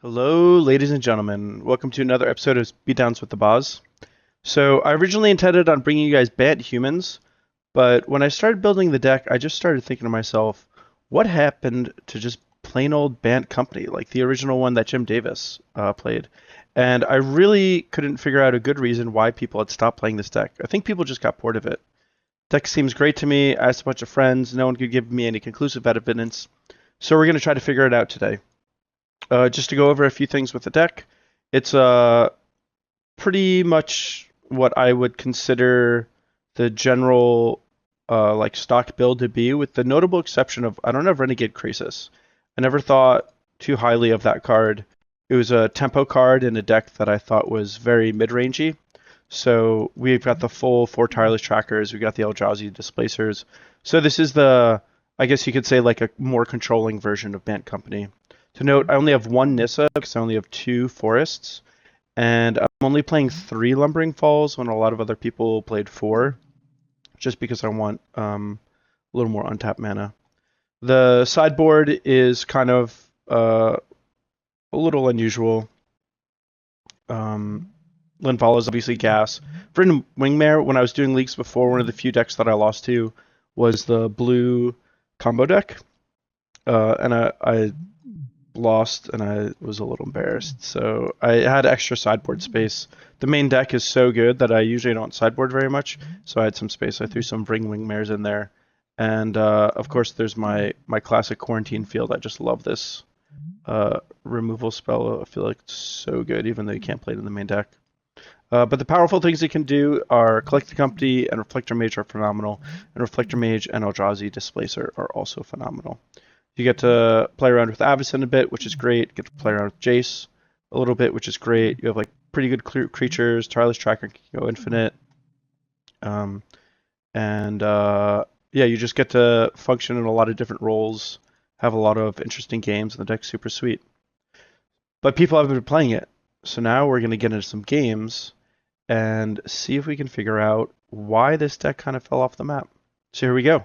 Hello, ladies and gentlemen. Welcome to another episode of Beatdowns with the Boz. So, I originally intended on bringing you guys Bant humans, but when I started building the deck, I just started thinking to myself, what happened to just plain old Bant Company, like the original one that Jim Davis played? And I really couldn't figure out a good reason why people had stopped playing this deck. I think people just got bored of it. Deck seems great to me. I asked a bunch of friends. No one could give me any conclusive evidence. So we're going to try to figure it out today. Just to go over a few things with the deck, it's pretty much what I would consider the general like stock build to be, with the notable exception of I don't have Renegade Krasis. I never thought too highly of that card. It was a tempo card in a deck that I thought was very mid-rangey. So we've got the full 4 Tireless Trackers, we've got the Eldrazi Displacers. So this is the, I guess you could say, like a more controlling version of Bant Company. To note, I only have one Nissa because I only have 2 forests, and I'm only playing 3 Lumbering Falls when a lot of other people played 4, just because I want a little more untapped mana. The sideboard is kind of a little unusual. Linval is obviously gas. Vryn Wyngmare, when I was doing leagues before, one of the few decks that I lost to was the blue combo deck, and I lost and I was a little embarrassed. So I had extra sideboard space. The main deck is so good that I usually don't sideboard very much, so I had some space. I threw some Vryn Wyngmares in there. And of course there's my classic quarantine field. I just love this removal spell. I feel like it's so good even though you can't play it in the main deck. But the powerful things it can do are Collect the Company and Reflector Mage are phenomenal, and Reflector Mage and Eldrazi Displacer are also phenomenal. You get to play around with Avacyn a bit, which is great. You get to play around with Jace a little bit, which is great. You have like pretty good creatures. Tireless Tracker can go infinite. Yeah, you just get to function in a lot of different roles, have a lot of interesting games, and the deck's super sweet. But people haven't been playing it, so now we're going to get into some games and see if we can figure out why this deck kind of fell off the map. So here we go.